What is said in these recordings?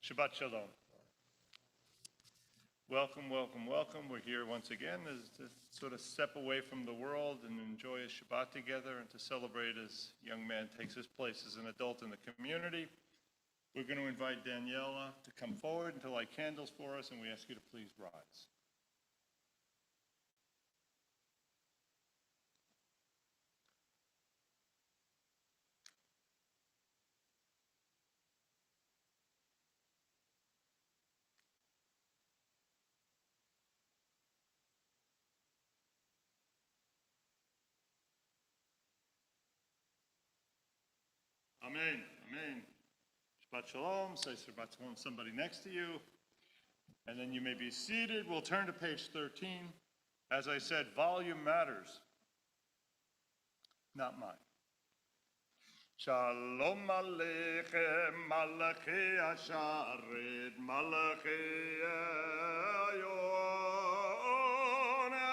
Shabbat Shalom. Welcome, welcome, welcome. We're here once again to sort of step away from the world and enjoy a Shabbat together and to celebrate as young man takes his place as an adult in the community. We're going to invite Daniela to come forward and to light candles for us, and we ask you to please rise. Amen, amen. Shabbat Shalom. Say Shabbat Shalom to somebody next to you. And then you may be seated. We'll turn to page 13. As I said, volume matters, not mine. Shalom Aleichem, Malachi Asharet, Malachi Ayon,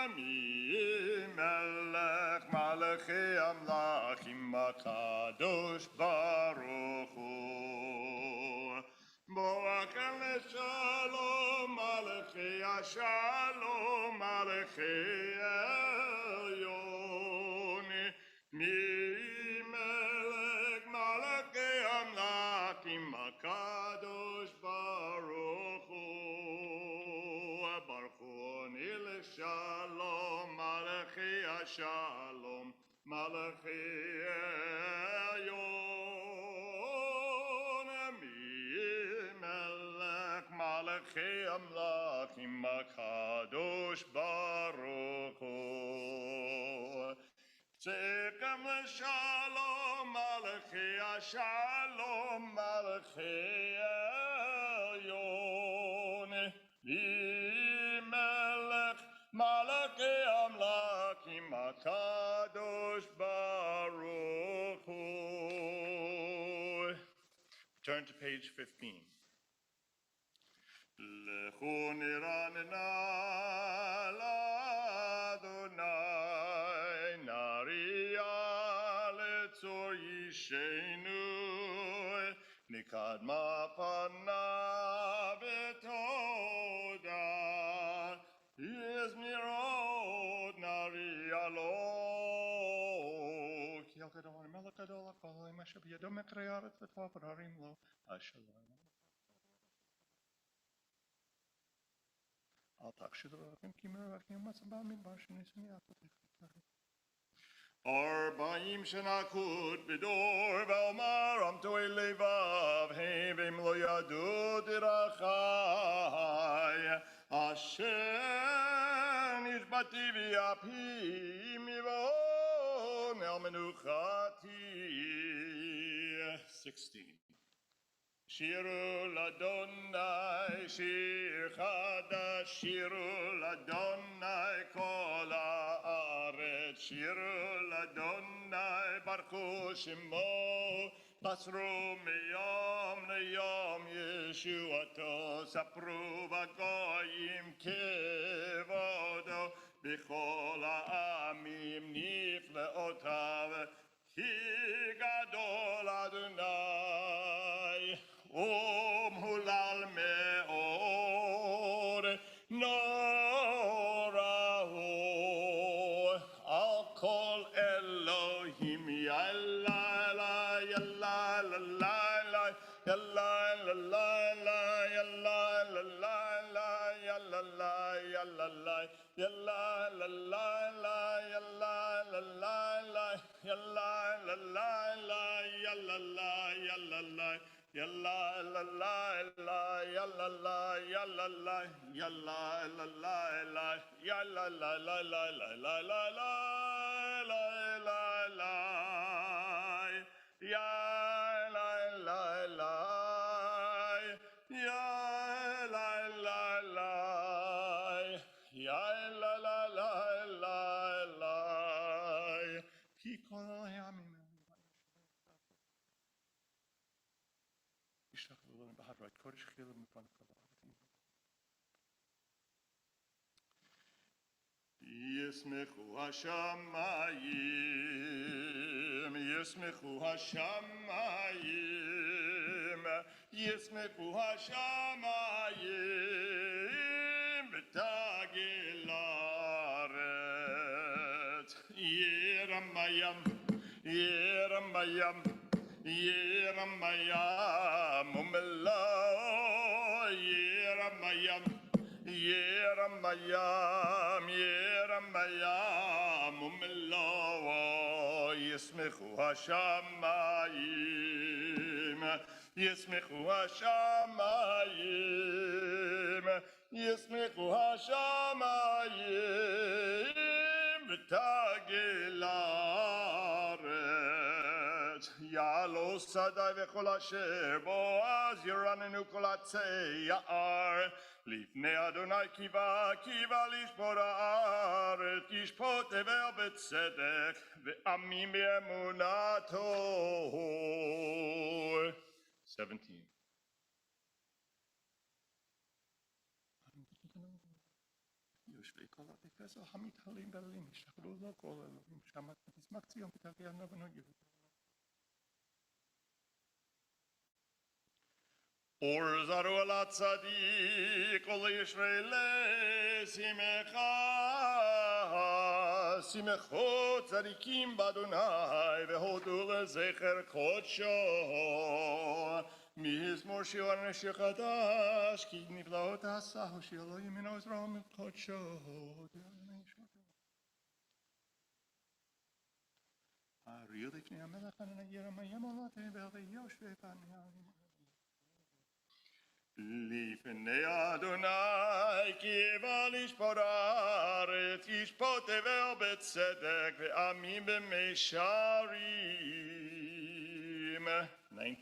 Ami Melech, Malachi Amlachim, Kadosh Baruch Hu. Boakem Shalom, Malachi Ashalom, Malachi Ayon, Kadosh Baruch Hu, Baruch Hu Onil Shalom, Malachi Shalom, Malachi Ayon, Melech, Malachi Amlachim, Kadosh Baruch Hu. Tzekam Shalom, Malachi Shalom, Malachi Elyon, Melech, Malachi Amlachim, Kadosh Baruch Hu. Turn to page 15. Lechu niranena l'Adonai, nariya letzor yishenu, nikadma panav etoda, yizmirot nariya lo, ki al kadol melech kadol akol, imashab yadom ekreyaret v'tvav harim lo, ashalom. Arba'im shenakut b'dor v'omar amtoi levav heim lo yadu dirachai Hashem nishbati v'yapi mivon el menuchati. 16. Shiru l'Adonai, shir chadash, shiru l'Adonai, kol haaretz, shiru l'Adonai, baruchu shemo, basru miyom liyom yeshuato, sapru v'goyim kevodo, b'chol ha'amim nifleotav, ki gadol Adonai. Om hulal me'or norahu al kol Elohim yalla la yalla la la la yalla la la la yalla la la la yalla la yalla la yalla la la la yalla la la la yalla la la la yalla la yalla la Yalla la la la yalla la yalla la yalla la la la yalla la la la la la la la la la ya la la la ya la la la ya la la la la la ki kol yamim Yismechu hashamayim, Yismechu hashamayim, ישמחו השמיים ותגל הארץ. ירמיים, ירמיים, ירמיים ומלוא ירמיים, ירמיים, ירמיים ומלוא ישמחו השמיים, ישמחו השמיים, ישמחו השמיים ותגל הארץ. יעלו שדי וכל אשר בו אז ירננו כל עצי יער לפני אדוני קיווה לשפוט הארץ, ישפוט תבל בצדק ועמים באמונתו. 17. יושבי כל בתי כנסת המתהלים בעלים ישתחוו לו כל אלוהים שמת תשמח ציון ותגיע ונגיע. אור זרו על הצדיק ולישראל שמחה, שמחו צדיקים באדוני והודו לזכר קודשו. מזמור שיר נשיר חדש כי נפלאות עשה הושיע לו ימינו עזרו מקודשו. אריה לפני המלך ירמיים עולתי ויושבי פניה. לפני אדוני קיווה לשפוט הארץ, ישפוט תבל בצדק ועמים במישרים.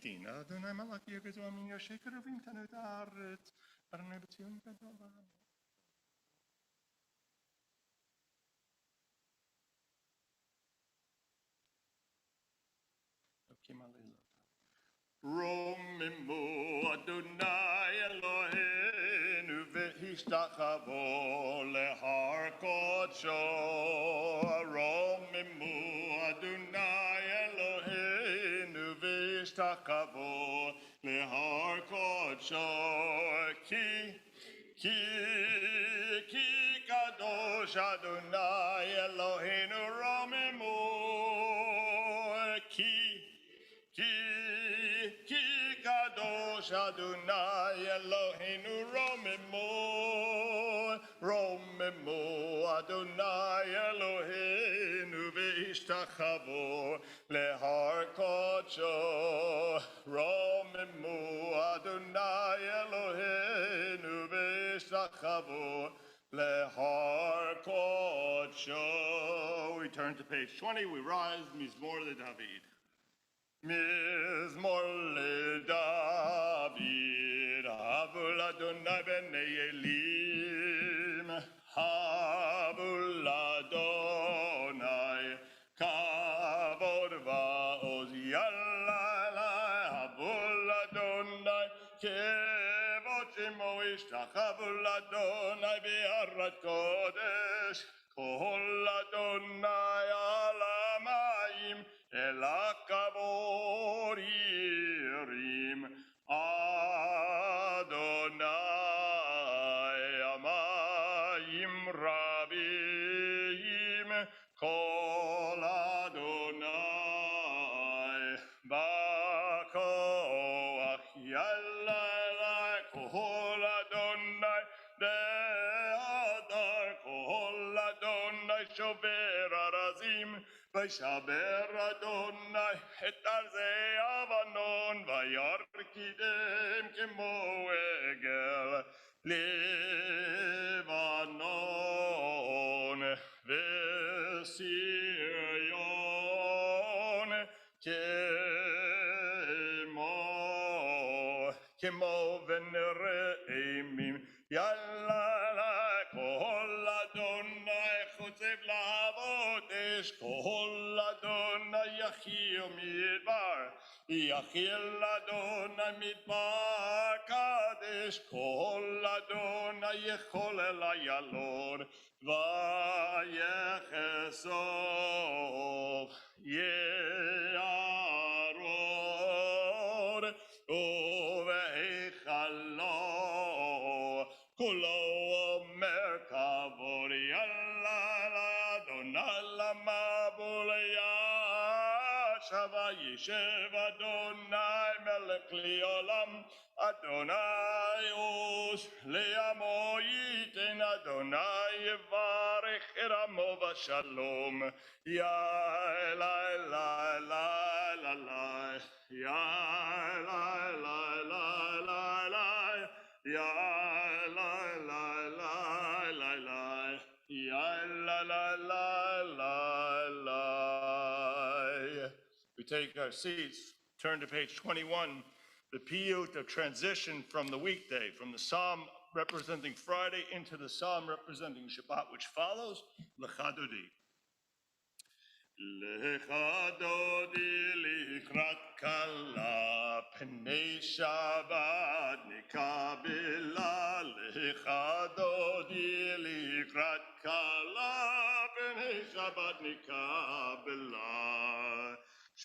19. אדוני מלך יגזו עמים יושבי קרבים תנו את הארץ, אדוני בציון גדול בעם. רוממו אדוני אלוהינו והשתחוו להר קודשו. רוממו אדוני אלוהינו והשתחוו להר קודשו. כי קדוש אדוני אלוהינו רוממו. כי קדוש אדוני אלוהינו רוממו אדוני אלוהינו והשתחוו להר קודשו. רוממו אדוני אלוהינו והשתחוו להר קודשו. We turn to page 20, we rise, מזמור לדוד. מזמור לדוד, הבו לאדוני בני אלים, הבו לאדוני כבוד ועוז יאללה, הבו לאדוני כבוד שמו ישתחוו לאדוני בהרת קודש, כל אדוני על המים אל הכבוד ירים. אדוני המים רבים, כל אדוני בכוח יאללה, כל אדוני בהדר, כל אדוני שובר ארזים, וישבר אדוני את ארזי לבנון, וירקידם כמו עגל לבנון, וסיריון כמו בן רעמים. יאללה, כל אדוני חוצב להבות אש, כל אדוני יחיל מדבר, יחיל אדוני מדבר קדש, כל אדוני יכול אל איילון, ויחשוף יערות ובהיכלו כולו אומר כבוד יאללה אדוני למבול ישב וישב אדוני מלך לעולם אדוני עוז לעמו ייתן אדוני יברך את עמו בשלום יא אלי אלי אלי אלי יא אלי אלי אלי יא אלי אלי אלי יא אלי. We take our seats, turn to page 21, the piyut of transition from the weekday, from the psalm representing Friday into the psalm representing Shabbat, which follows, Lecha Dodi. Lecha Dodi likrat kala, pnei Shabbat nikabela. Lecha Dodi likrat kala, pnei Shabbat nikabela.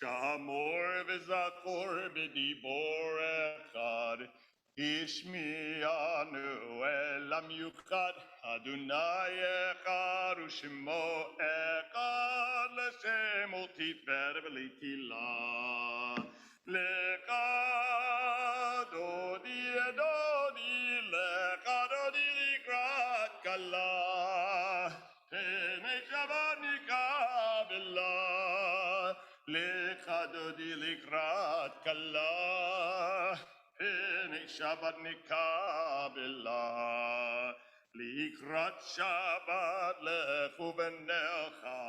Shamor v'zakor b'dibor echad, ishmi'anu elam yuchad, Adonai echad u'shemo echad, l'shem u'tifer v'litila. Lecha dodi dodi, lecha dodi likrat kala, pnei Shabbat nikabela. Lecha dodi likrat kala, pnei Shabbat nikabela. Likrat Shabbat lechu v'necha,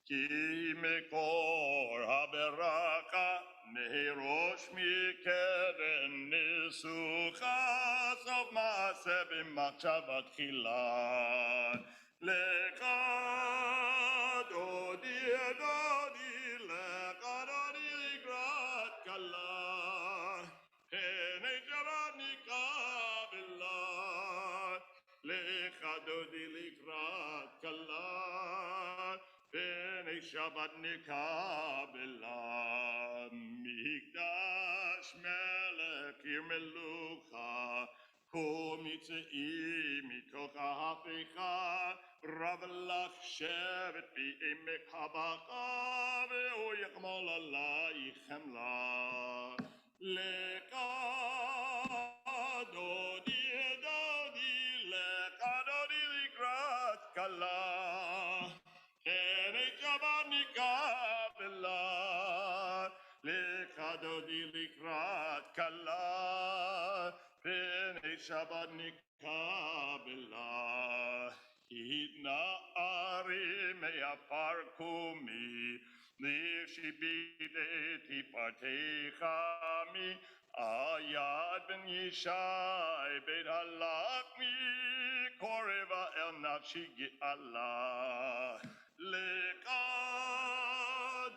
ki mekor haberaka, merosh mikeren nisucha, sof maaseh b'machshava tchila. Lecha dodi dodi, lecha dodi likrat kala, pnei Shabbat nikabela. Lecha dodi likrat kala, pnei Shabbat nikabela. Mikdash melech yirmelucha, kum yitzei mitoch ha'haficha, Rav lach shevet bi'emek habacha, ve'hu yachmol alaychem la. Lecha dodi dodi, lecha dodi likrat kala, pnei Shabbat nikabela. Lecha dodi likrat kala, pnei Shabbat nikabela. Hitna ari me'afar kumi, l'shibideti partechami, Ayad ben Yishai beit halakmi, koreva el nafshi ge'ala. Lecha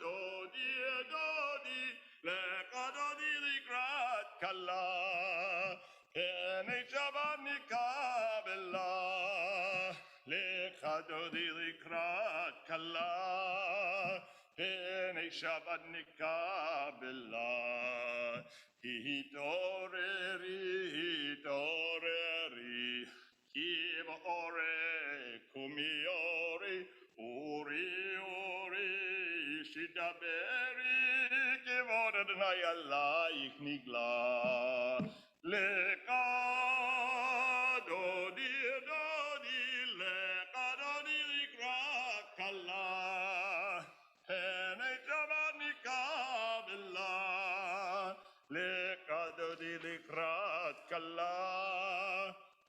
dodi dodi, lecha dodi likrat kala, pnei Shabbat nikabela. Lecha dodi likrat kala, pnei Shabbat nikabela. Hitoreri, hitoreri, ki v'ore, kumi ori, uri, uri, shidaberi, kivod Adonai alayich nigla. Lecha dodi dodi, lecha dodi likrat kala, pnei Shabbat nikabela. Lecha dodi likrat kala,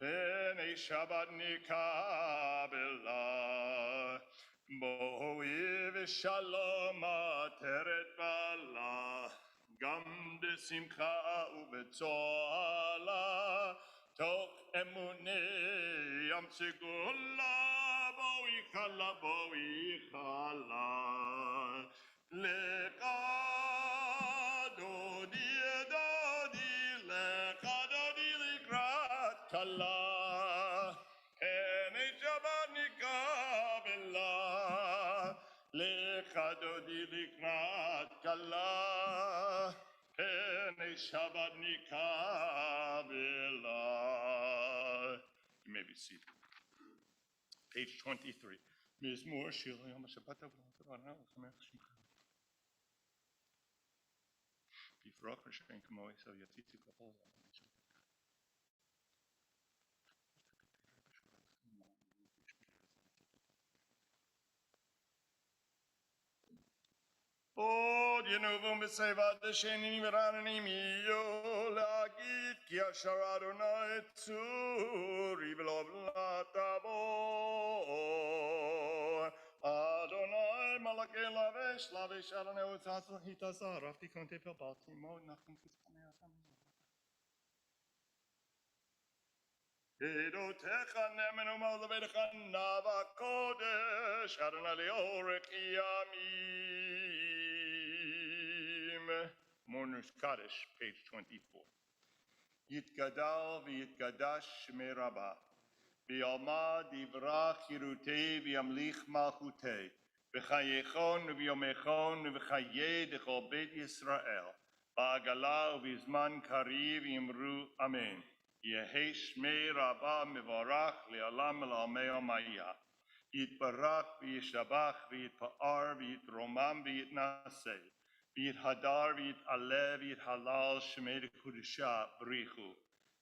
pnei Shabbat nikabela. Bo'oi v'shalom ateret bala, gam b'simcha ubetzoala, toch emunei yam segula, bo'oi chala, bo'oi chala. Lecha dodi dodi, lecha dodi likrat kala, pnei Shabbat nikabela. Lecha dodi likrat kala, pnei Shabbat Nikabela. You may be seated. Page 23. Mizmor Shir Yom Shabbat Bifroch Hashem Kamo Yisrael Yatzitzi Kapol. עוד ינובו בסביבת השני ורעננים יהיו להגיד כי אשר אדוני צורי ולא תבוא אדוני מלאכי לבש אדוני וצעצו התעשה רבתי קונטי פלפלתי מאוד נחים כספני הסמים עדותיך נאמן ומעזבתך נאווה קודש אדוני לאורך ימים. Mourner's Kaddish, page 24. יתגדל ויתקדש שמי רבה ויעמד יברח חירותי וימליך מלכותי בחייכון וביומכון ובחיי דכל בית ישראל בעגלה ובזמן קריב יאמרו אמן. יהי שמי רבה מבורך לעולם ולעולמי עולמיה. יתברך וישבח ויתפאר ויתרומם ויתנשא ויתהדר ויתעלה ויתהלל שמי לקודשה בריחו.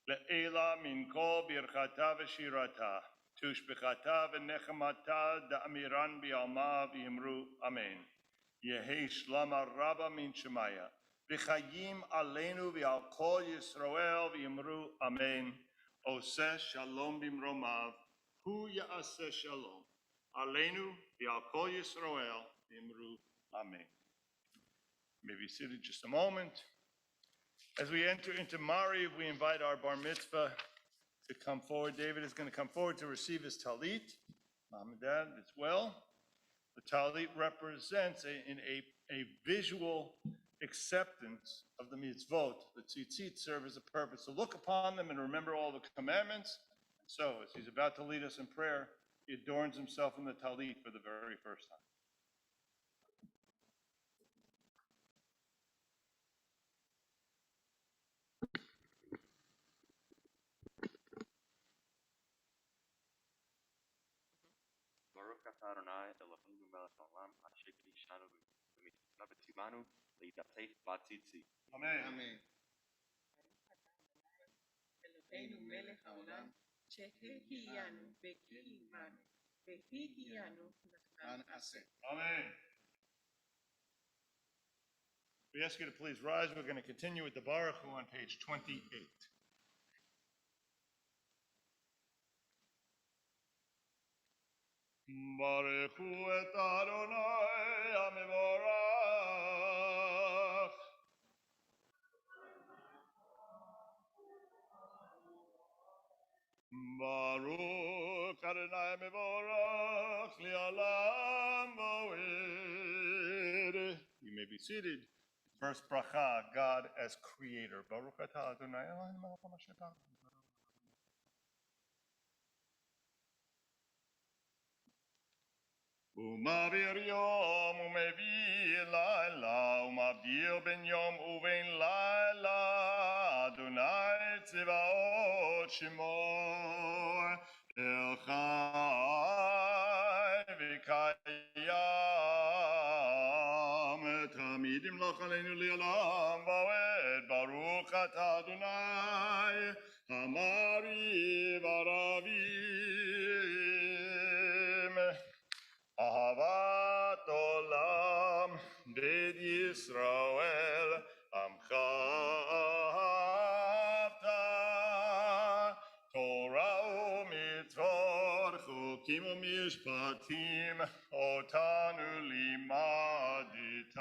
לעילה מן כל ברכתה ושירתה תושבחתה ונחמתה דאמירן בעלמה ויאמרו אמן. יהי שלום הרבה מן שמיה וחיים עלינו ועל כל ישראל ויאמרו אמן. עושה שלום במרומיו הוא יעשה שלום עלינו ועל כל ישראל ויאמרו אמן. May be seated just a moment. As we enter into Mariv, we invite our bar mitzvah to come forward. David is going to come forward to receive his talit. Mom and dad as well. The talit represents a visual acceptance of the mitzvot. The tzitzit serve as a purpose to look upon them and remember all the commandments. And so, as he's about to lead us in prayer, he adorns himself in the talit for the very first time. Baruch atah Adonai Eloheinu melech haolam asher kiddushanu b'mitzvah v'tzivanu le'idatef b'tzitzit. Amen. Amen. Eloheinu melech haolam שהחיינו וקיימנו והגיינו לכאן עשה. Amen. We ask you to please rise. We're going to continue with the Baruch Hu on page 28. Baruch Hu et Adonai HaMevorach. Baruch Adonai HaMevorach li'olam va'ed. You may be seated. First bracha, God as creator. Baruch atah Adonai Eloheinu melech haolam asher kiddushanu. ומעביר יום ומביא לילה ומבדיר בין יום ובין לילה אדוני צבאות שמו אל חי וקיים תמיד ימלוך עלינו לעולם ועד ברוך אתה אדוני המעריב ערבים אהבת עולם בית ישראל עמך אהבת תורה ומצוות חוקים ומשפטים אותנו לימדת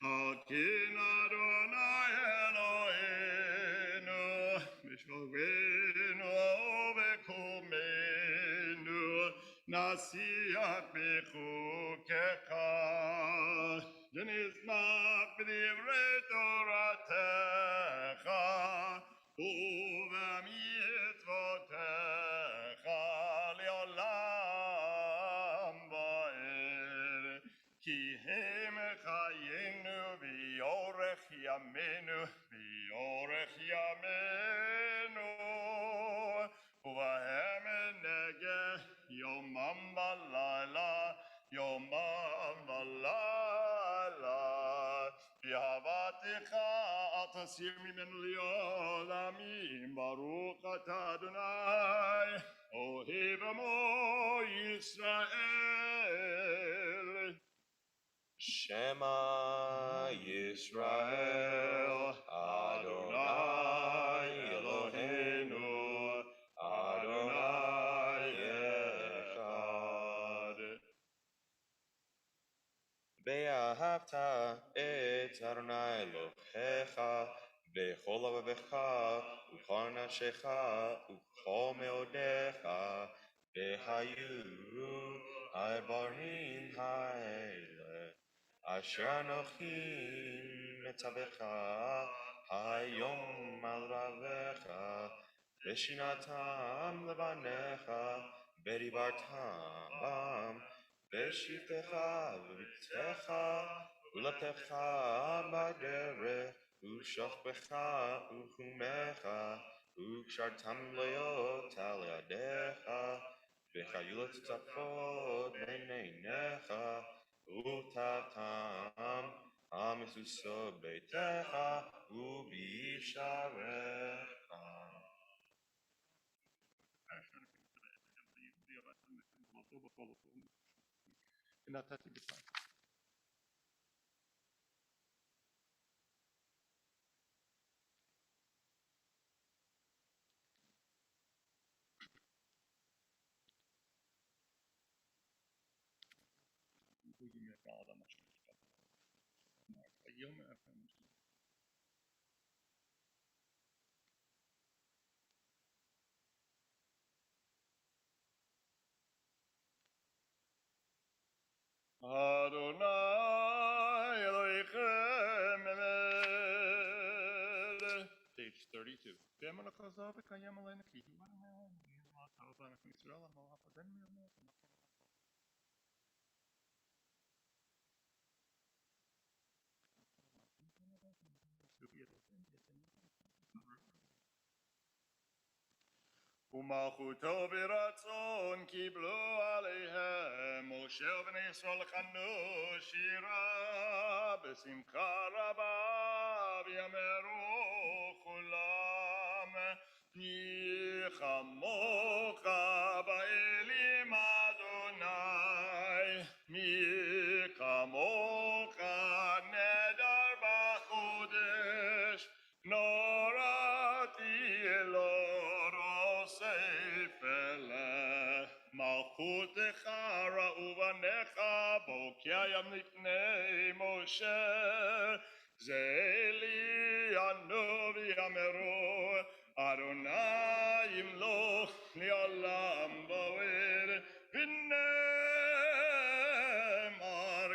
על כן אדוני אלוהינו בשוכבנו ובקומנו נשיח בחוקיך ונשמח בדברי תורתך ובמצוותיך לעולם ועד כי הם חיינו באורך ימינו באורך ימינו ובהם נגה יומם ולילה יומם ולילה באהבתך אל תסיר ממנו לעולמים ברוך אתה אדוני אוהב עמו ישראל Shema Yisrael, Adonai Eloheinu, Adonai Echad. Be'ahavta et Adonai Elohecha, bechol levavecha, uchol nafshecha, uchol meodecha, behayu ha'barim ha'ele. Asher Anochi Metzavecha Hayom al Ravecha Veshinatam Levanecha Beribartam Bam Veshivtecha V'vitecha Uletecha Baderech Ushachbecha Uchumecha Ukshartam Leot Al Yadecha V'chayulet Tzafot B'neinecha Utatam Amisuso Beitecha Ubisharecha. ונתתי בך. Adonai Elohim Emed. Page 32. V'emel chazar v'kayem aleinu ki hu Adonai Yisrael Tavah Yisrael Amalach Aden Miyameh. ומלכותו ברצון קיבלו עליהם משה ובני ישראל חנו שירה בשמחה רבה ויאמרו כולם מי כמוך באלים אדוני מי כמוך נדר בקודש נורתי אלוהים ספלה מלכותך ראו בניך בוקע ים לפני משה זה לי הנביא אמרו אדוני ימלוך לעולם ועד ונאמר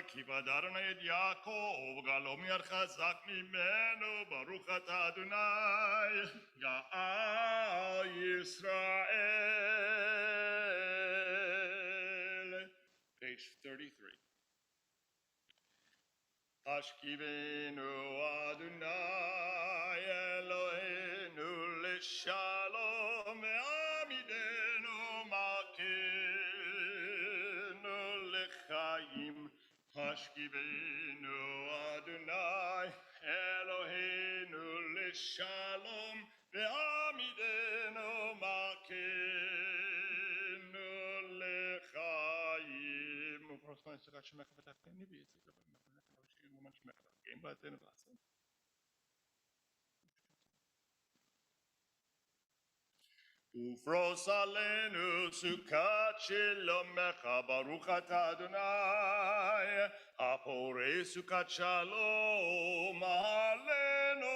כי בדד אדוני את יעקב גאלו מיד חזק ממנו ברוך אתה אדוני גאל ישראל. Page 33. השכיבנו אדוני אלוהינו לשלום ועמידנו מכנו לחיים השכיבנו אדוני אלוהינו לשלום ועמידנו מכנו לחיים ופרוסמן שרק שמך ותפקני ויציג לבן ומן שמך תפקן בעתנו ועשם ופרוס עלינו סוכת שלומך ברוך אתה אדוני הפורש סוכת שלום עלינו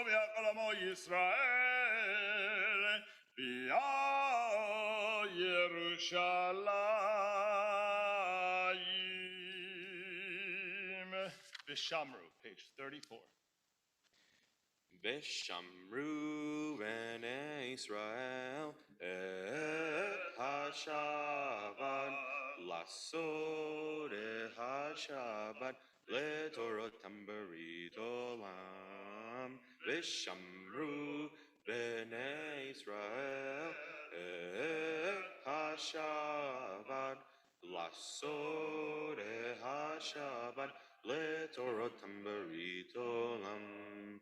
ויכל עמו ישראל ועל ירושלים ושמרו page 34 Veshamru b'nei Israel et ha-Shabbat lasod et ha-Shabbat letorotam berit olam Vishamru Bnei Israel Et HaShabbat Lasod Et HaShabbat Letorotam Berit Olam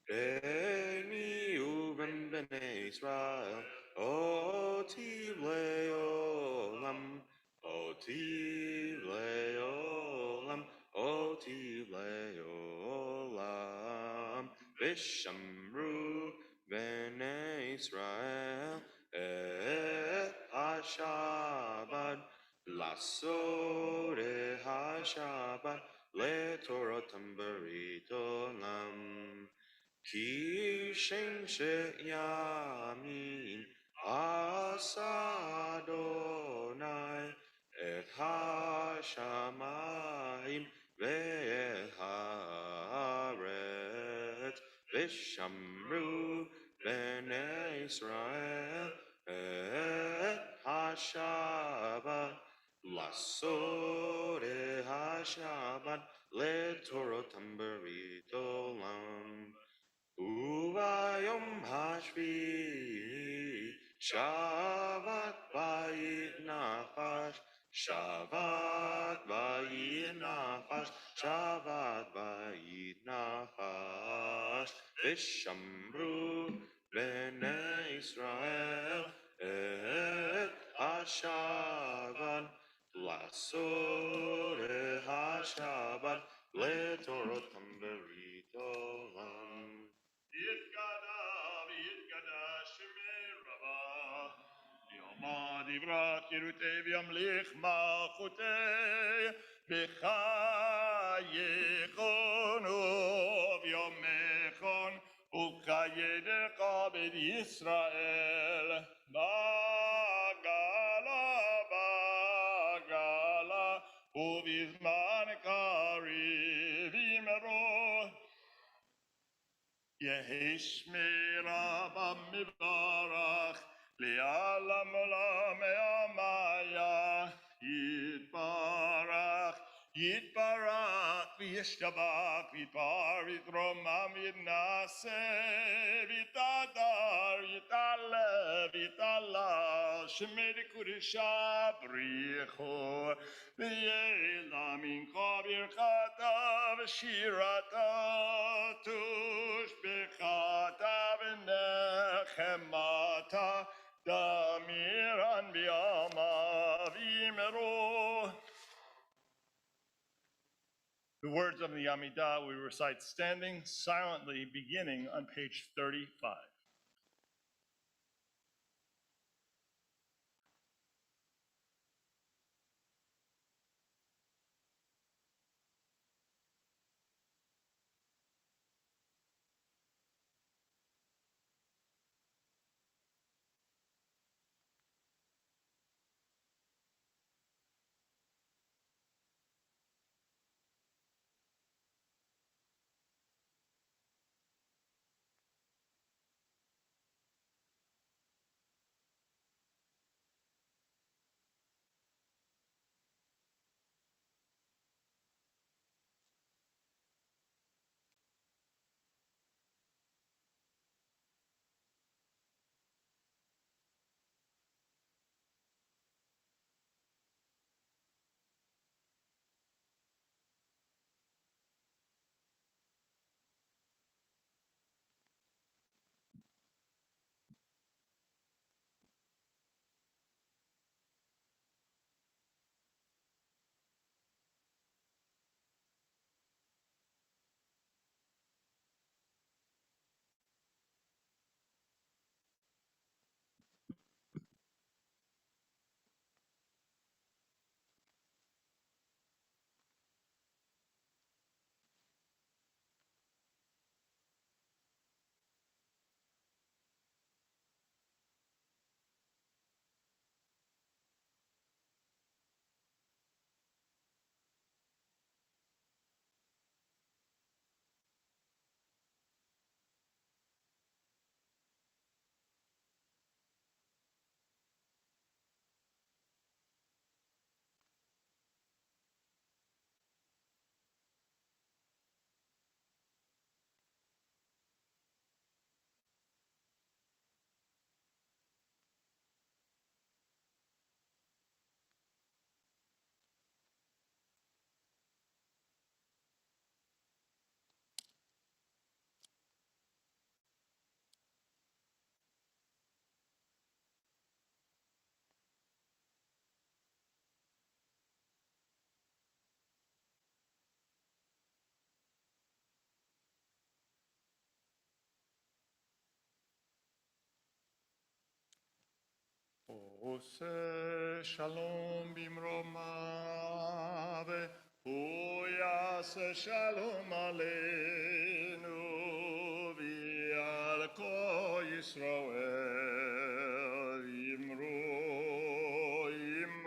Beni Uven Bnei Israel Oti Leolam Oti Leolam Oti Leolam Vishamru Bnei Israel Et HaShabbat Lasod Et HaShabbat Letorotam Berit Olam Ki Shem Yamin Asa Adonai Et HaShamayim Ve'et Haaretz Vishamru Bnei Israel Et HaShabbat Lasod Et HaShabbat Letorotam Berit Olam Ubayom Hashvi Shabbat Vayit Nachash Shabbat Vayit Nachash Shabbat Vayit Nachash Vishamru Bnei Israel Et HaShabbat Lasod Et HaShabbat Letorotam Berit Olam יתגדע שמי רבה יומא דברת קירותי וימליך מלכותי בחייכונו ויומכון ובחייך בית ישראל בגלה ובזמן קריב ימרו יהי שמירה במברך לעולם עולמי המאיה יתברך יתברך וישתבח ויתפאר ויתרומם ויתנשא ויתהדר ויתעלה ויתעלה שמי קודשה בריחו ויעלה מנך ברכתה ושירתה תושבחתה ונחמתה דמירן בימיו ימרו. The words of the Amidah we recite standing silently beginning on page 35. עושה שלום במרומיו, הוא יעשה שלום עלינו ועל כל ישראל.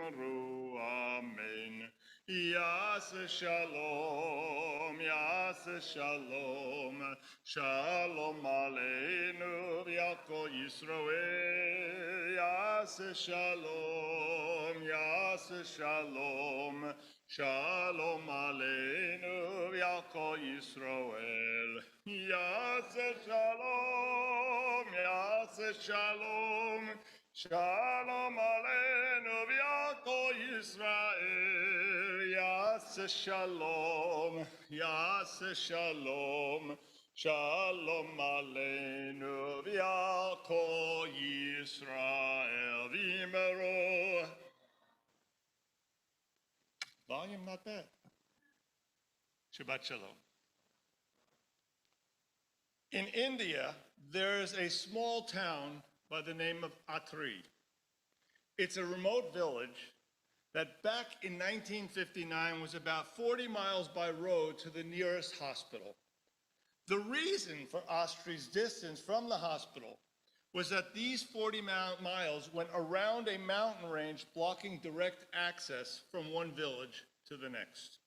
אמרו אמן. יעשה שלום, יעשה שלום, שלום עלינו ועל כל ישראל. יעשה שלום, יעשה שלום, שלום עלינו ועל כל ישראל. יעשה שלום, יעשה שלום, שלום עלינו ועל כל ישראל. יעשה שלום, יעשה שלום, שלום עלינו ועל כל ישראל. ואמרו, volume not bad. Shabbat Shalom. In India, there is a small town by the name of Atri. It's a remote village that back in 1959 was about 40 miles by road to the nearest hospital. The reason for Atri's distance from the hospital was that these 40 miles went around a mountain range blocking direct access from one village to the next.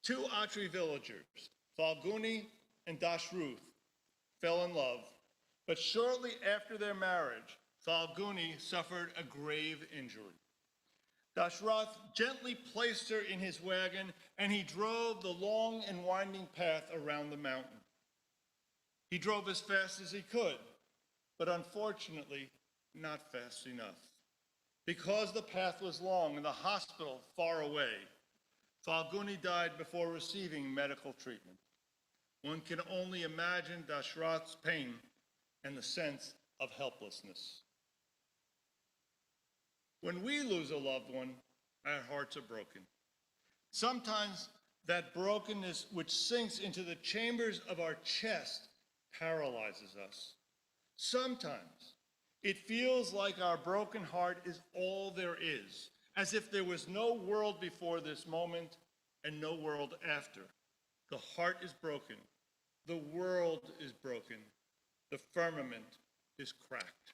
Two Atri villagers, Falguni and Dashruth, fell in love, but shortly after their marriage, Falguni suffered a grave injury. Dashrath gently placed her in his wagon, and he drove the long and winding path around the mountain. He drove as fast as he could, but unfortunately, not fast enough. Because the path was long and the hospital far away, Falguni died before receiving medical treatment. One can only imagine Dashrath's pain and the sense of helplessness. When we lose a loved one, our hearts are broken. Sometimes that brokenness which sinks into the chambers of our chest paralyzes us. Sometimes it feels like our broken heart is all there is, as if there was no world before this moment and no world after. The heart is broken. The world is broken. The firmament is cracked.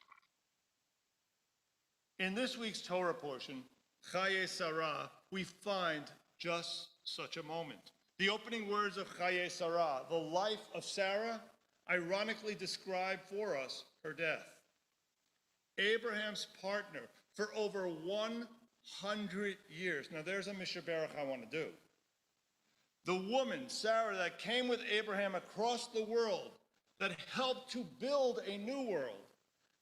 In this week's Torah portion, Chaye Sarah, we find just such a moment. The opening words of Chaye Sarah, the life of Sarah, ironically describe for us her death. Abraham's partner for over 100 years. Now there's a Mishaberach I want to do. The woman, Sarah, that came with Abraham across the world, that helped to build a new world,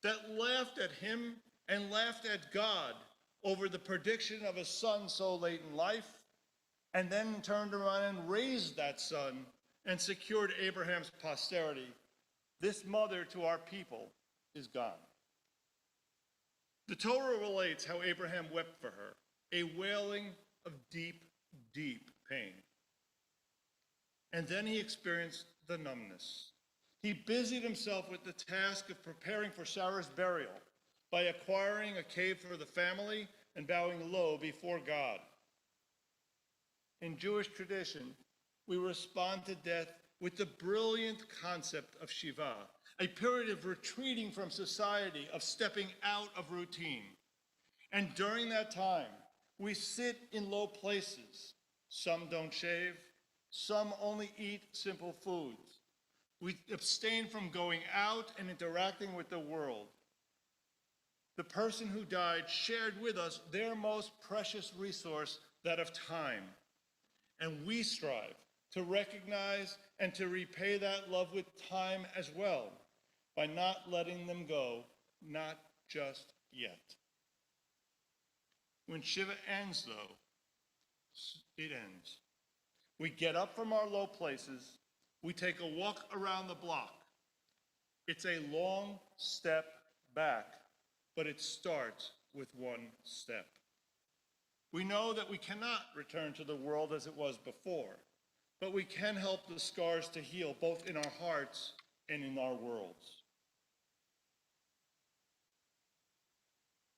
that laughed at him and laughed at God over the prediction of a son so late in life, and then turned around and raised that son and secured Abraham's posterity. This mother to our people is gone. The Torah relates how Abraham wept for her, a wailing of deep, deep pain. And then he experienced the numbness. He busied himself with the task of preparing for Sarah's burial by acquiring a cave for the family and bowing low before God. In Jewish tradition, we respond to death with the brilliant concept of Shiva, a period of retreating from society, of stepping out of routine. And during that time, we sit in low places. Some don't shave, some only eat simple foods. We abstain from going out and interacting with the world. The person who died shared with us their most precious resource, that of time. And we strive to recognize and to repay that love with time as well, by not letting them go, not just yet. When Shiva ends, though, it ends. We get up from our low places, we take a walk around the block. It's a long step back, but it starts with one step. We know that we cannot return to the world as it was before, but we can help the scars to heal, both in our hearts and in our worlds.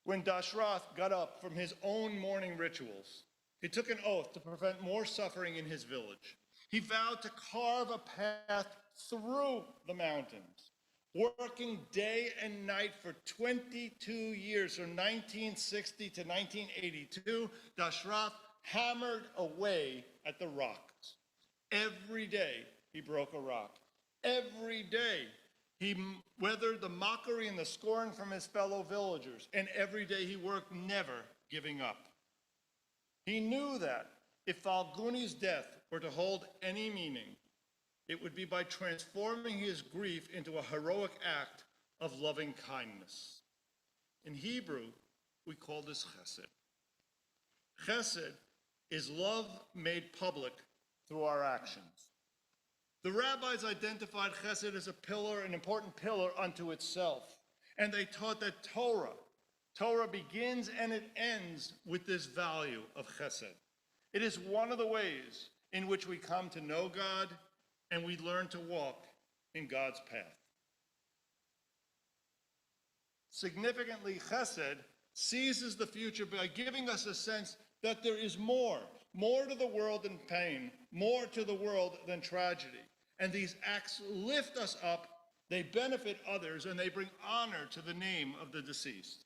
when Dashrath got up from his own morning rituals, he took an oath to prevent more suffering in his village. He vowed to carve a path through the mountains, working day and night for 22 years, from 1960 to 1982. Dashrath hammered away at the rocks. Every day he broke a rock. Every day he weathered the mockery and the scorn from his fellow villagers. And every day he worked, never giving up. He knew that if Falguni's death were to hold any meaning, it would be by transforming his grief into a heroic act of loving kindness. In Hebrew, we call this chesed. Chesed is love made public through our actions. The rabbis identified chesed as a pillar, an important pillar unto itself. And they taught that Torah begins and it ends with this value of chesed. It is one of the ways in which we come to know God and we learn to walk in God's path. Significantly, chesed seizes the future by giving us a sense that there is more to the world than pain, more to the world than tragedy. And these acts lift us up, they benefit others, and they bring honor to the name of the deceased.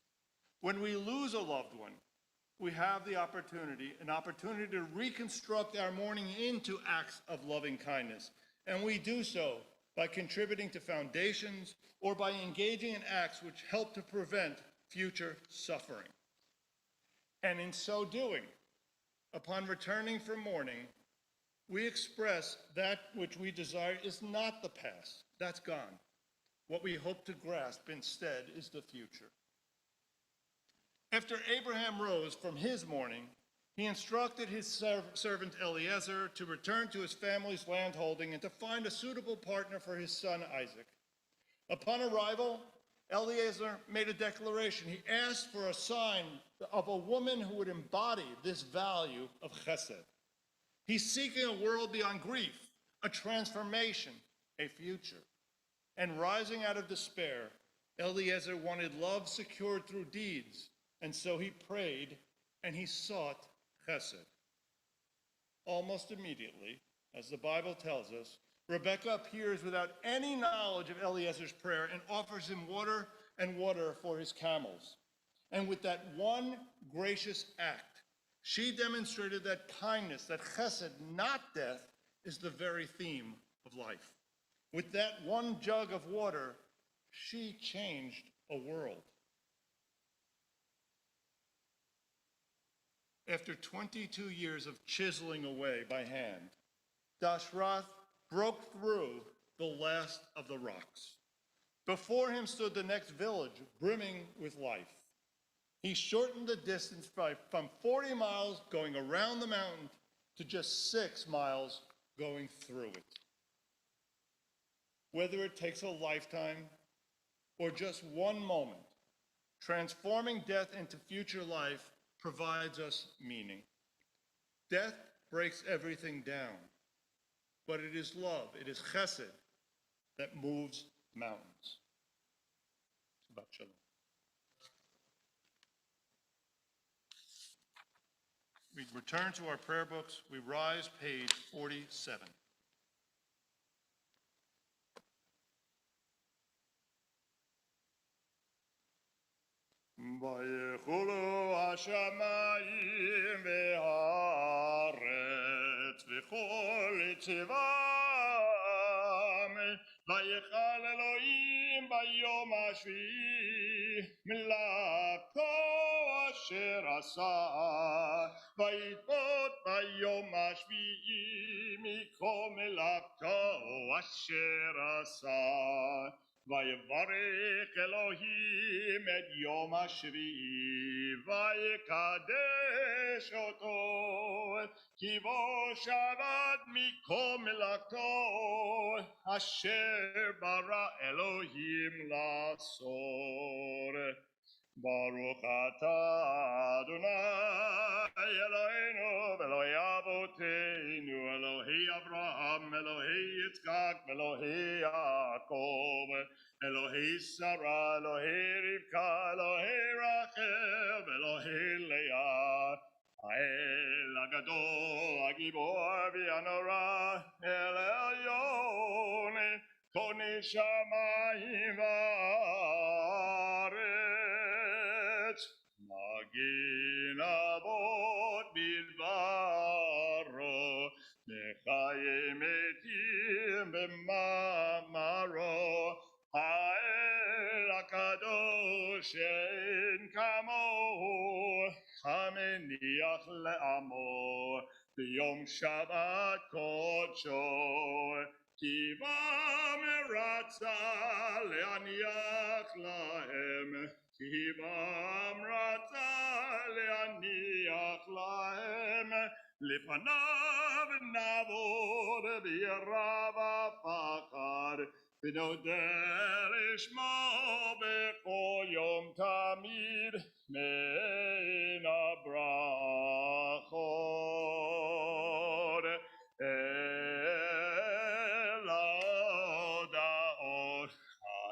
When we lose a loved one, we have an opportunity to reconstruct our mourning into acts of loving kindness. And we do so by contributing to foundations or by engaging in acts which help to prevent future suffering. And in so doing, upon returning from mourning, we express that which we desire is not the past. That's gone. What we hope to grasp instead is the future. After Abraham rose from his mourning, he instructed his servant Eliezer to return to his family's landholding and to find a suitable partner for his son Isaac. Upon arrival, Eliezer made a declaration. He asked for a sign of a woman who would embody this value of chesed. He's seeking a world beyond grief, a transformation, a future. And rising out of despair, Eliezer wanted love secured through deeds, and so he prayed and he sought chesed. Almost immediately, as the Bible tells us, Rebekah appears without any knowledge of Eliezer's prayer and offers him water for his camels. And with that one gracious act, she demonstrated that kindness, that chesed, not death, is the very theme of life. With that one jug of water, she changed a world. After 22 years of chiseling away by hand, Dashrath broke through the last of the rocks. Before him stood the next village, brimming with life. He shortened the distance from 40 miles going around the mountain to just 6 miles going through it. Whether it takes a lifetime or just one moment, transforming death into future life provides us meaning. Death breaks everything down, but it is love, it is chesed that moves mountains. Shabbat shalom. We return to our prayer books. We rise, page 47. ויחולו השמיים והארץ וכל צבאם ויכל אלוהים ביום השביעי מלאכתו אשר עשה ויפות ביום השביעי מכל מלאכתו אשר עשה ויברך אלוהים את יום השביעי ויקדש אותו כי בו שבת מכל מלאכתו אשר ברא אלוהים לעשות Baruch atah Adonai Eloheinu Elohei Avoteinu Elohei Abraham Elohei Yitzchak Elohei Yaakov Elohei Sarah Elohei Rivka Elohei Rachel Elohei Leah האל הגדול, הגיבור והנורא, אל עליון, קונה שמיים וארץ, מגן אבות בדברו, מחיה מתים במאמרו, האל הקדוש שאין כמוהו, המניח לעמו ביום שבת קודשו, כי בם רצה להניח להם, כי בם רצה להניח להם, לפניו נעבוד ביראה ופחד, ונודה לשמו בכל יום תמיד מן הברכות אל ההודעות.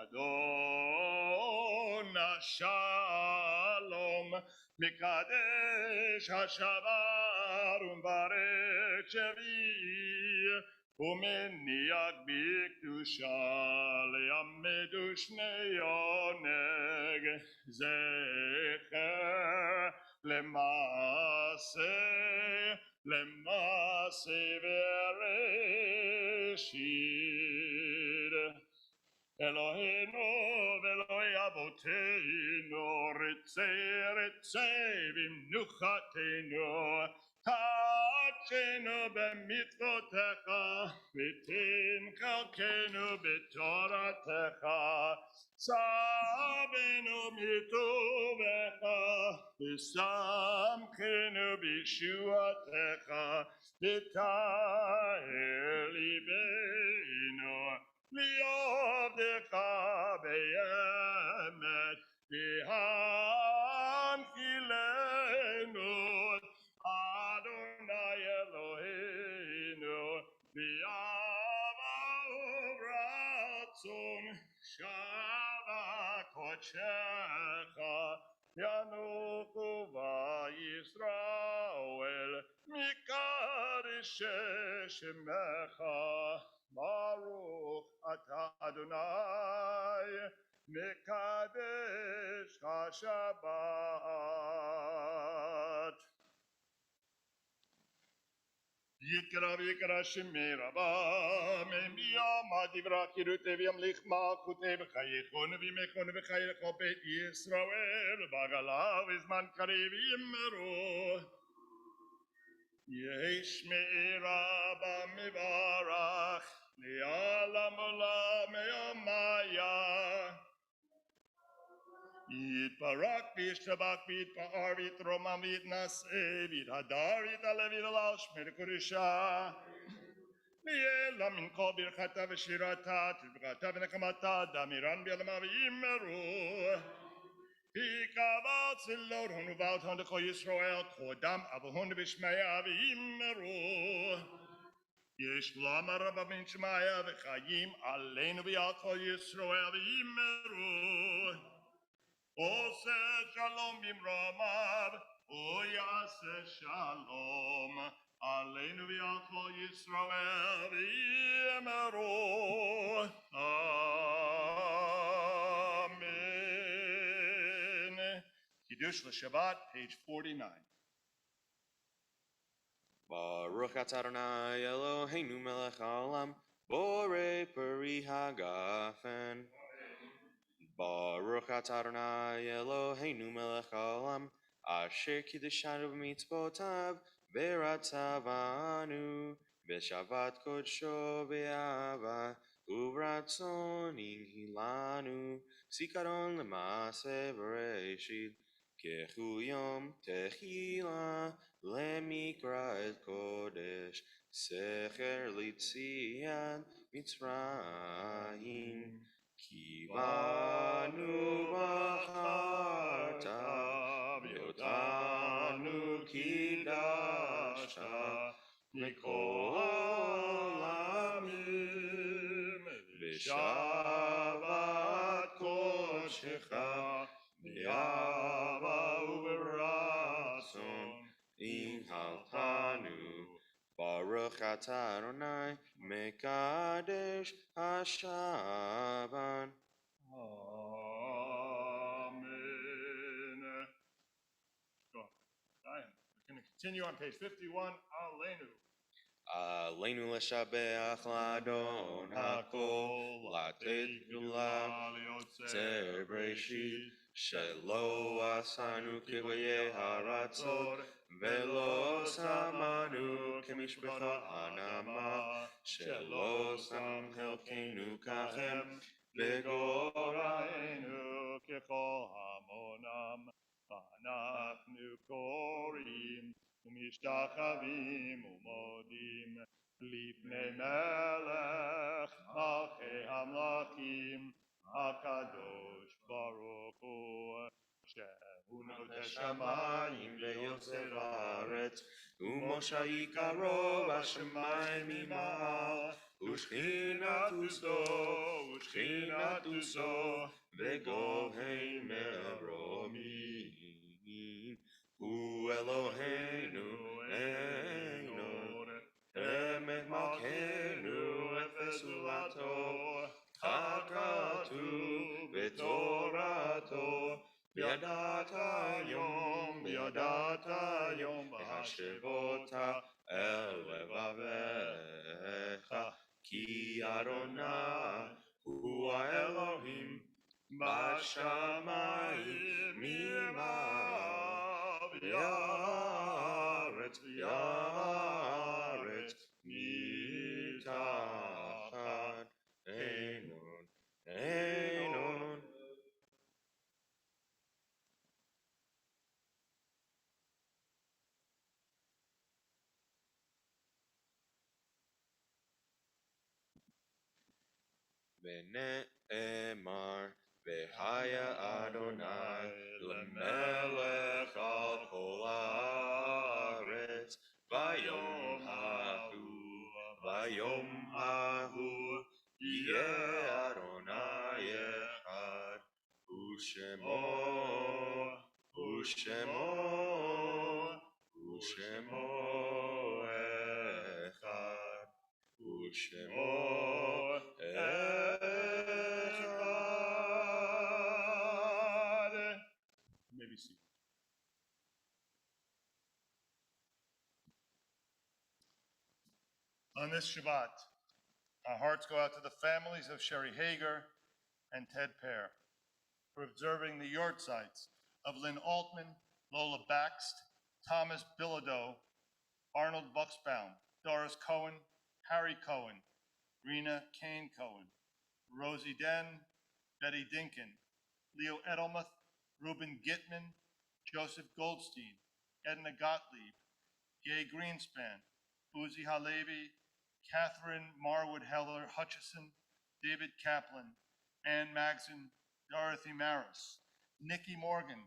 אדון השלום מקדש השבת ומברך שביעי ומניח בקדושה לימדו שני עונג זכר למעשה וראשית. אלוהינו ואלוהי אבותינו רצה רצה במנוחתנו קדשנו במצוותיך ותן חלקנו בתורתך צוונו מטובך ושמחנו בישועתך ותאר ליבנו לעבדך באמת והנחילנו אדוני אלוהינו באהבה וברצון שבת קודשך ינוחו בישראל מקדש שמך ברוך אתה אדוני מקדש השבת. יקרא ויקרא שמי רבה מיום דברך ירותי וימליך מלכותי וחייכון וימכון וחיי כל בית ישראל בגלה וזמן קריב יאמרו יש רבה מברך לעולם עולם יומיה יתברך וישתבח ויתפאר ויתרומם ויתנשא ויתהדר ויתעלה ויתהלל שמי לקדושה ויהיה מן כל ברכתה ושירתה תברכתה ונחמתה דמירן בעלמה ויאמרו כי קבלת צלות הון ובעלת הון לכל ישראל קודם אבהון בשמיה ויאמרו יש למה רבה בן שמעיה וחיים עלינו ועל כל ישראל ויאמרו עושה שלום במרומיו ויעשה שלום עלינו ועל כל ישראל ויאמרו אמן. קידוש לשבת, page 49. Baruch atah Adonai Eloheinu melech haolam borei peri hagafen. Baruch atah Adonai Eloheinu melech haolam asher kiddushanu b'mitzvotav v'ratzavanu b'shavat kodsho v'ahava uvratzon inhilanu zikaron l'maaseh v'reishit kehu yom techila למקרא את קודש, סכר ליציאת מצרים, כי בנו בחרת, ואותנו קידשת, מכל העמים, בשבת קודשך, באהבה וברצון, הנהלתנו. Baruch atah Adonai, Mekadesh HaShabbat. Amen. Go. Ryan, we're going to continue on page 51. Aleinu. Aleinu leshabeach ladon hakol, latet gula, zer breshit, shelo asanu kivoye haratzot, velo samanu kemishbechot hanama, shelo sam chelkenu kachem, Begorainu kechol hamonam, v'anachnu korim, umishtachavim umodim, lifnei melech malchei hamlachim, HaKadosh Baruch Hu, shehu notei shamayim ויוצר הארץ, ומשה יקרו בשמיים ממעל, ושכינתו סו, וגוהי מרומים. הוא אלוהינו, אמת מלכנו, אפס זולתו, ככתוב בתורתו, וידעת היום, והשבותה אל לבביך, כי אדוני הוא האלוהים בשמיים ממעל, ויארץ מתחת. עינון. ונאמר, והיה אדוני למלך על כל הארץ, ביום ההוא יהיה אדוני אחד, ושמו אחד, ושמו Echad. Maybe see. On this Shabbat, our hearts go out to the families of Sherry Hager and Ted Pear for observing the yortzites of Lynn Altman, Lola Baxt, Thomas Bilodeau, Arnold Buxbaum, Doris Cohen, Harry Cohen, Rena Kane Cohen, Rosie Den, Betty Dinkin, Leo Edelmuth, Reuben Gitman, Joseph Goldstein, Edna Gottlieb, Gay Greenspan, Uzi Halevi, Catherine Marwood Heller Hutchison, David Kaplan, Ann Magson, Dorothy Maris, Nikki Morgan,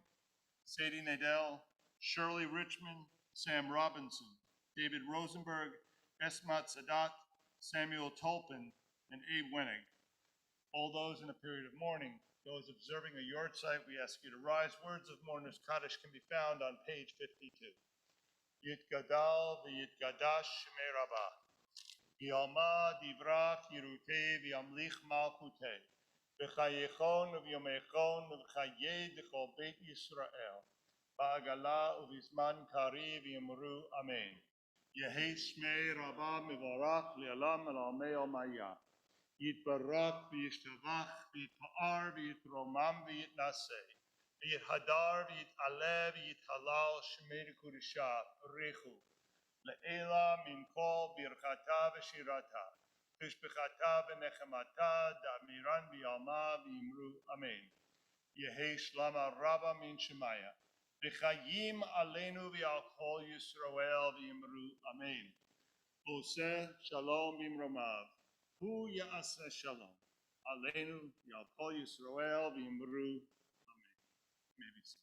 Sadie Nadell, Shirley Richmond, Sam Robinson, David Rosenberg, Esmat Sadat, Samuel Tolpin, and Abe Wenig. All those in a period of mourning, those observing a yortzeit, we ask you to rise. Words of mourners Kaddish can be found on page 52. Yitgadal v'yitgadash shemei Rabbah. Yalma divrach yirutei v'yamlich malchutei. V'chayechon v'yomechon v'chayei d'chol beit Yisrael. Ba'agala uvizman kari v'yamru amen. Yehi shmei Rabbah mivarach li'alam al'amei almaya. Yitbarak v'yishtavach v'yitpa'ar v'yitromam v'yitnaseh. V'yithadar v'yit'aleh v'yithalal shmei kurusha rechu. Le'ela min kol birchata v'shirata. V'shbechata v'nechemata da'miran v'yalma v'yimru amen. Yehi shlama rabba min shemaya. V'chayim aleinu v'al kol Yisrael v'yimru amen. Oseh shalom bimromav. Hu ya'aseh shalom. Aleinu, Yal Kol Yisrael, V'Yimru. Amen. Maybe so.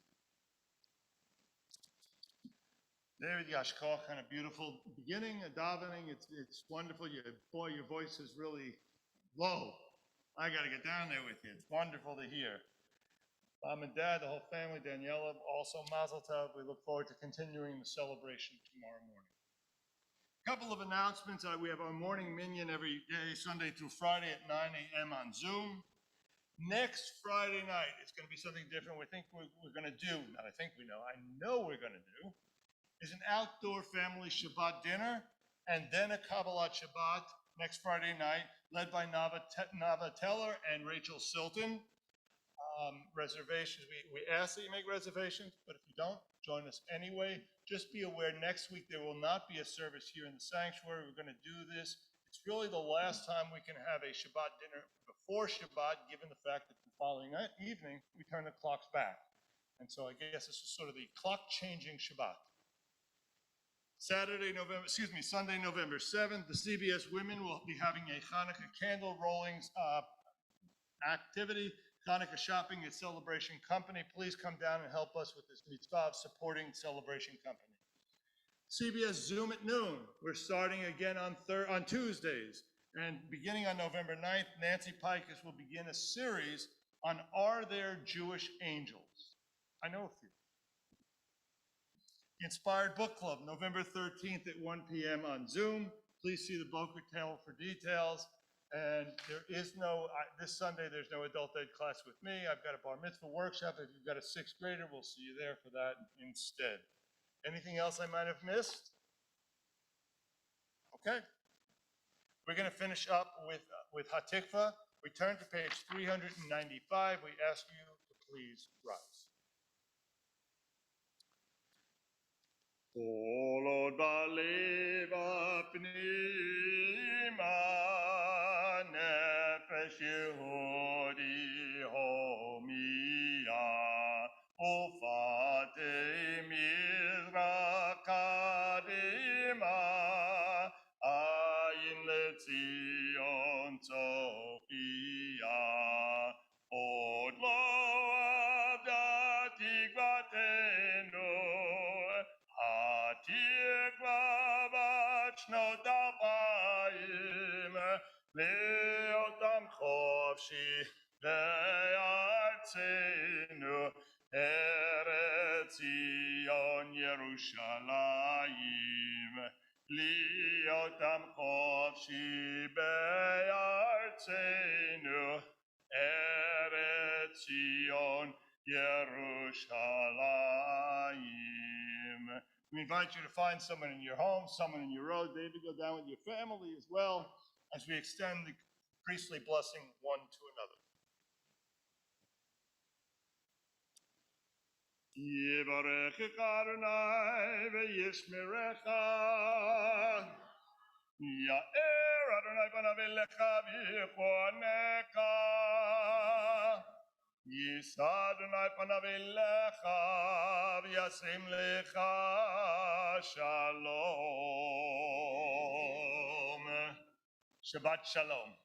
David Yashkoch, kind of beautiful beginning, a davening. It's wonderful. Boy, your voice is really low. I got to get down there with you. It's wonderful to hear. Mom and Dad, the whole family, Daniela, also Mazel Tov. We look forward to continuing the celebration tomorrow morning. A couple of announcements. We have our morning minyan every day, Sunday through Friday at 9 a.m. on Zoom. Next Friday night, it's going to be something different. We think we're going to do, not I think we know, I know we're going to do, is an outdoor family Shabbat dinner and then a Kabbalat Shabbat next Friday night, led by Nava Teller and Rachel Silton. Reservations, we ask that you make reservations, but if you don't, join us anyway. Just be aware next week there will not be a service here in the sanctuary. We're going to do this. It's really the last time we can have a Shabbat dinner before Shabbat, given the fact that the following evening we turn the clocks back. And so I guess this is sort of the clock-changing Shabbat. Sunday, November 7th, the CBS Women will be having a Hanukkah candle rolling activity. Hanukkah shopping at Celebration Company. Please come down and help us with this mitzvah of supporting Celebration Company. CBS Zoom at noon. We're starting again on Tuesdays. And beginning on November 9th, Nancy Pikus will begin a series on Are There Jewish Angels? I know a few. Inspired Book Club, November 13th at 1 p.m. on Zoom. Please see the Boker Tell for details. And there is no, this Sunday, there's no adult ed class with me. I've got a bar mitzvah workshop. If you've got a sixth grader, we'll see you there for that instead. Anything else I might have missed? Okay. We're going to finish up with Hatikva. We turn to page 395. We ask you to please rise. Olod baleva pnima nefesh Yehudi homia ufate mizrach kadima ayin lezion tzofia od lo avda tikvatenu Shnot Alpayim Leotam Chovshi Le'artzenu Eretz Zion Yerushalayim Leotam Chovshi Be'artzenu Eretz Zion Yerushalayim. We invite you to find someone in your home, someone in your road, maybe go down with your family as well, as we extend the priestly blessing one to another. Yivarechecha Adonai v'yishmerecha Ya'er Adonai panav elecha v'yichonecha Yisa Adonai panav elecha v'yasim lecha shalom. Shabbat shalom.